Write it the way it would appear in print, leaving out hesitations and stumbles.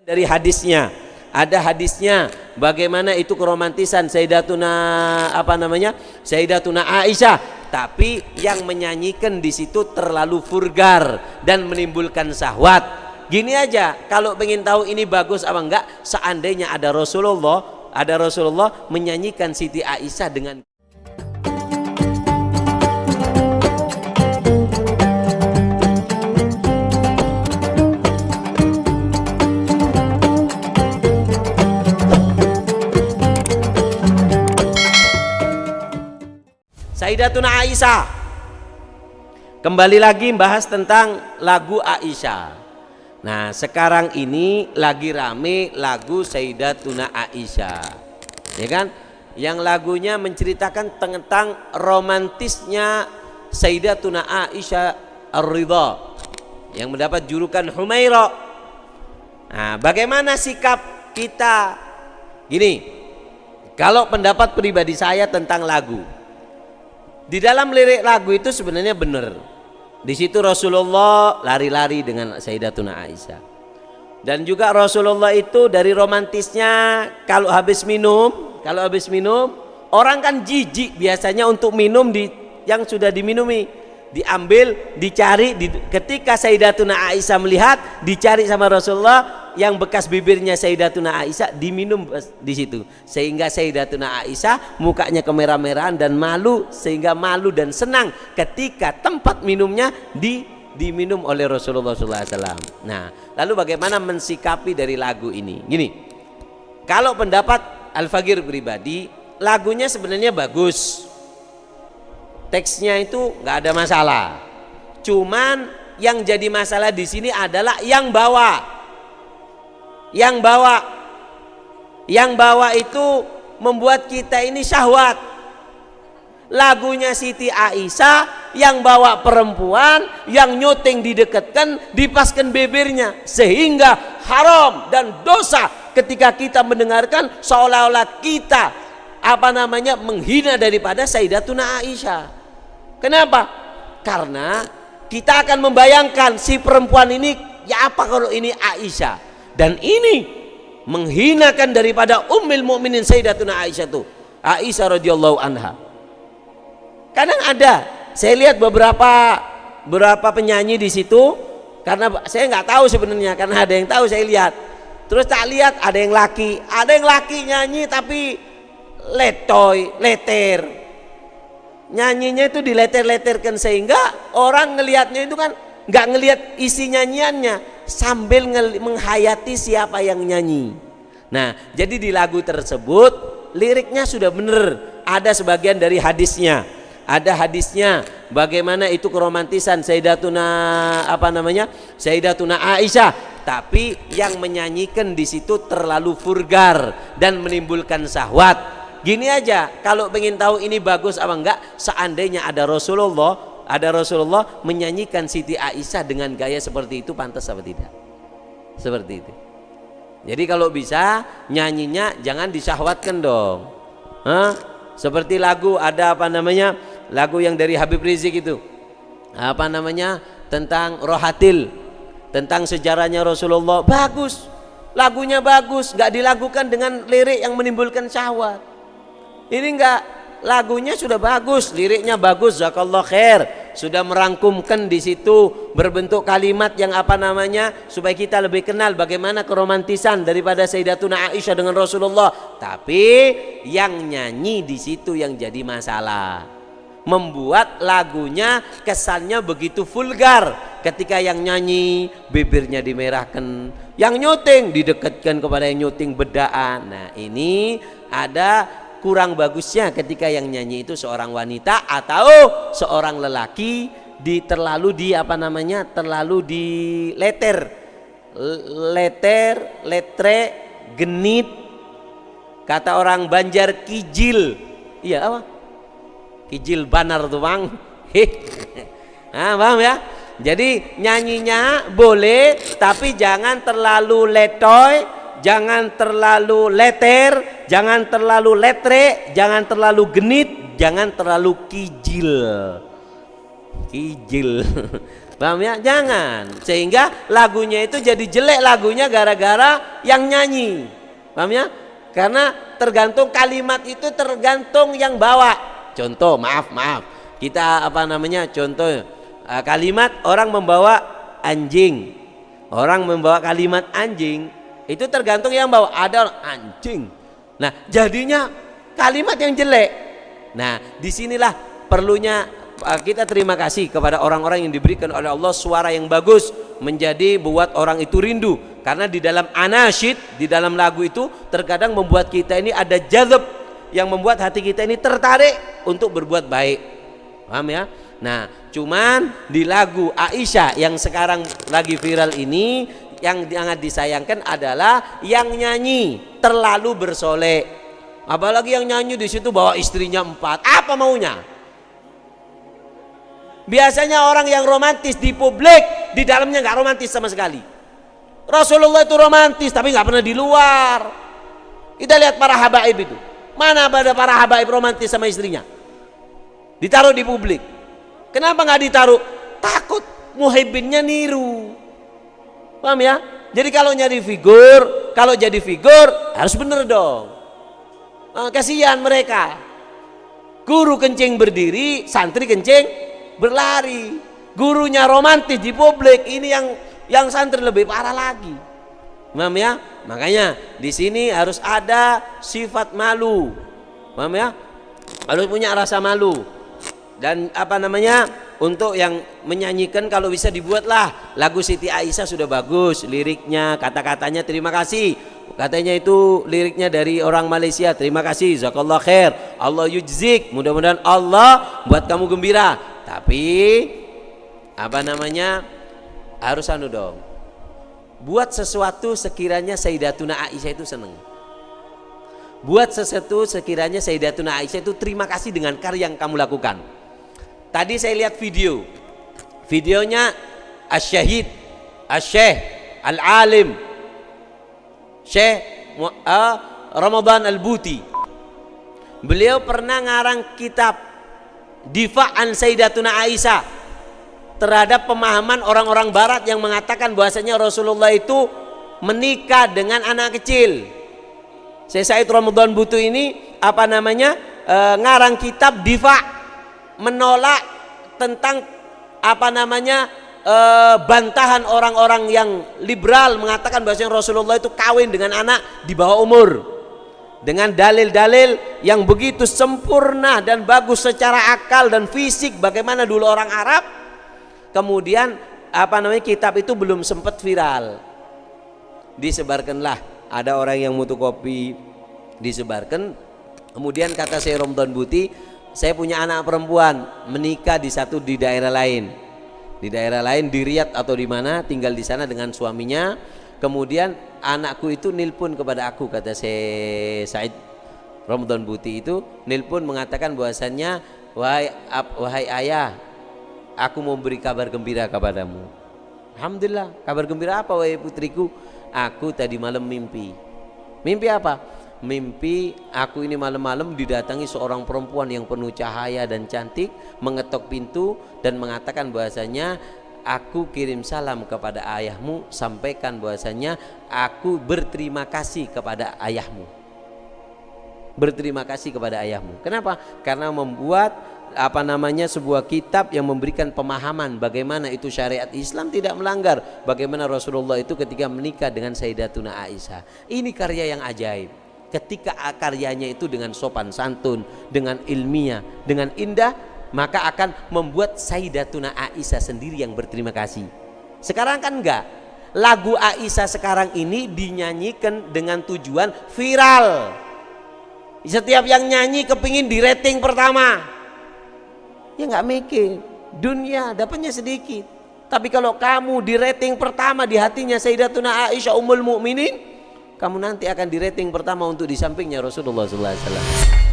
Dari hadisnya, ada hadisnya bagaimana itu keromantisan Sayyidatuna Aisyah, tapi yang menyanyikan di situ terlalu vulgar dan menimbulkan syahwat. Gini aja, kalau pengen tahu ini bagus apa enggak, seandainya ada Rasulullah menyanyikan Siti Aisyah dengan Sayyidatuna Aisyah. Kembali lagi bahas tentang lagu Aisyah. Nah, sekarang ini lagi rame lagu Sayyidatuna Aisyah, ya kan? Yang lagunya menceritakan tentang romantisnya Sayyidatuna Aisyah Ar-Ridha yang mendapat julukan Humaira. Nah, bagaimana sikap kita? Gini, kalau pendapat pribadi saya tentang lagu, di dalam lirik lagu itu sebenarnya benar. Di situ Rasulullah lari-lari dengan Sayyidatuna Aisyah. Dan juga Rasulullah itu dari romantisnya kalau habis minum orang kan jijik biasanya untuk minum yang sudah diminumi. Diambil, dicari, ketika Sayyidatuna Aisyah melihat, dicari sama Rasulullah yang bekas bibirnya Sayyidatuna Aisyah diminum di situ, sehingga Sayyidatuna Aisyah mukanya kemerah-merahan dan malu, sehingga malu dan senang ketika tempat minumnya diminum oleh Rasulullah SAW. Nah, lalu bagaimana mensikapi dari lagu ini? Gini, kalau pendapat Al-Fagir pribadi, lagunya sebenarnya bagus. Teksnya itu nggak ada masalah. Cuman yang jadi masalah di sini adalah yang bawa itu membuat kita ini syahwat. Lagunya Siti Aisyah yang bawa perempuan, yang nyuting didekatkan, dipaskan bibirnya, sehingga haram dan dosa ketika kita mendengarkan, seolah-olah kita menghina daripada Sayyidatuna Aisyah. Kenapa? Karena kita akan membayangkan si perempuan ini, ya apa kalau ini Aisyah, dan ini menghinakan daripada Ummul Mukminin Sayyidatuna Aisyah tuh, Aisyah radhiyallahu anha. Kadang ada, saya lihat beberapa penyanyi di situ, karena saya nggak tahu sebenarnya, karena ada yang tahu saya lihat. Terus tak lihat ada yang laki nyanyi tapi leter. Nyanyinya itu dileter-leterkan sehingga orang ngelihatnya itu kan nggak ngelihat isi nyanyiannya, sambil menghayati siapa yang nyanyi. Nah, jadi di lagu tersebut liriknya sudah benar, ada sebagian dari hadisnya. Ada hadisnya bagaimana itu keromantisan Sayyidatuna Aisyah, tapi yang menyanyikan di situ terlalu vulgar dan menimbulkan syahwat. Gini aja, kalau pengen tahu ini bagus apa enggak, seandainya ada Rasulullah menyanyikan Siti Aisyah dengan gaya seperti itu, pantas apa tidak? Seperti itu. Jadi kalau bisa nyanyinya jangan disyahwatkan dong. Seperti lagu lagu yang dari Habib Rizik itu, tentang Rohatil, tentang sejarahnya Rasulullah, bagus, lagunya bagus, nggak dilakukan dengan lirik yang menimbulkan syahwat. Ini enggak, lagunya sudah bagus, liriknya bagus, jazakallah khair, sudah merangkumkan di situ berbentuk kalimat yang supaya kita lebih kenal bagaimana keromantisan daripada Sayyidatuna Aisyah dengan Rasulullah. Tapi yang nyanyi di situ yang jadi masalah, membuat lagunya kesannya begitu vulgar. Ketika yang nyanyi bibirnya dimerahkan, yang nyuting didekatkan kepada yang nyuting bedaan. Nah, ini ada kurang bagusnya ketika yang nyanyi itu seorang wanita atau seorang lelaki terlalu letre, genit, kata orang Banjar kijil. Iya apa? Kijil banar tuh bang. Paham ya? Jadi nyanyinya boleh, tapi jangan terlalu letoy, jangan terlalu leter, jangan terlalu letre, jangan terlalu genit, jangan terlalu kijil. Paham ya? Jangan. Sehingga lagunya itu jadi jelek lagunya gara-gara yang nyanyi. Paham ya? Karena tergantung kalimat itu tergantung yang bawa. Contoh, maaf. Kita contoh kalimat orang membawa anjing. Orang membawa kalimat anjing itu tergantung yang bawa. Ada orang anjing. Nah, jadinya kalimat yang jelek. Nah, disinilah perlunya kita terima kasih kepada orang-orang yang diberikan oleh Allah suara yang bagus, menjadi buat orang itu rindu. Karena di dalam anasyid, di dalam lagu itu terkadang membuat kita ini ada jazab yang membuat hati kita ini tertarik untuk berbuat baik. Paham ya? Nah, cuman di lagu Aisyah yang sekarang lagi viral ini, yang sangat disayangkan adalah yang nyanyi terlalu bersolek. Apalagi yang nyanyi di situ bawa istrinya 4. Apa maunya? Biasanya orang yang romantis di publik, di dalamnya nggak romantis sama sekali. Rasulullah itu romantis tapi nggak pernah di luar. Kita lihat para habaib itu. Mana ada para habaib romantis sama istrinya? Ditaruh di publik. Kenapa nggak ditaruh? Takut muhibbinnya niru. Paham ya? Jadi kalau jadi figur harus bener dong. Kasihan mereka. Guru kencing berdiri, santri kencing berlari. Gurunya romantis di publik, ini yang santri lebih parah lagi. Paham ya? Makanya di sini harus ada sifat malu. Paham ya? Harus punya rasa malu. Dan untuk yang menyanyikan kalau bisa dibuatlah lagu Siti Aisyah sudah bagus, liriknya, kata-katanya terima kasih. Katanya itu liriknya dari orang Malaysia. Terima kasih, jazakallah khair. Allah yujzik. Mudah-mudahan Allah buat kamu gembira. Tapi harus dong. Buat sesuatu sekiranya Sayyidatuna Aisyah itu senang. Buat sesuatu sekiranya Sayyidatuna Aisyah itu terima kasih dengan karya yang kamu lakukan. Tadi saya lihat videonya Asy-Syahid, Asy-Syekh Al-Alim Syekh Ramadan Al-Buti. Beliau pernah ngarang kitab Difa'an Sayyidatuna Aisyah terhadap pemahaman orang-orang barat yang mengatakan bahwasanya Rasulullah itu menikah dengan anak kecil. Syekh Said Ramadan Butu ini ngarang kitab Difa', menolak tentang bantahan orang-orang yang liberal mengatakan bahwasanya Rasulullah itu kawin dengan anak di bawah umur. Dengan dalil-dalil yang begitu sempurna dan bagus secara akal dan fisik bagaimana dulu orang Arab. Kemudian kitab itu belum sempat viral. Disebarkanlah, ada orang yang fotokopi, disebarkan. Kemudian kata Syekh Ramadan Buti, saya punya anak perempuan menikah di daerah lain. Di daerah lain di Riyadh atau di mana, tinggal di sana dengan suaminya. Kemudian anakku itu nilpun kepada aku, kata Syekh Said Ramadan Buti itu nilpun mengatakan bahwasannya wahai ayah, aku mau beri kabar gembira kepadamu. Alhamdulillah, kabar gembira apa wahai putriku? Aku tadi malam mimpi. Mimpi apa? Mimpi aku ini malam-malam didatangi seorang perempuan yang penuh cahaya dan cantik, mengetok pintu dan mengatakan bahwasanya aku kirim salam kepada ayahmu, sampaikan bahwasanya aku berterima kasih kepada ayahmu. Berterima kasih kepada ayahmu. Kenapa? Karena membuat sebuah kitab yang memberikan pemahaman bagaimana itu syariat Islam tidak melanggar, bagaimana Rasulullah itu ketika menikah dengan Sayyidatuna Aisyah. Ini karya yang ajaib. Ketika karyanya itu dengan sopan santun, dengan ilmiah, dengan indah, maka akan membuat Sayyidatuna Aisyah sendiri yang berterima kasih. Sekarang kan enggak. Lagu Aisyah sekarang ini dinyanyikan dengan tujuan viral. Setiap yang nyanyi kepingin di rating pertama. Ya enggak mikir, dunia dapatnya sedikit. Tapi kalau kamu di rating pertama di hatinya Sayyidatuna Aisyah Ummul Mukminin, kamu nanti akan di rating pertama untuk di sampingnya Rasulullah sallallahu alaihi wasallam.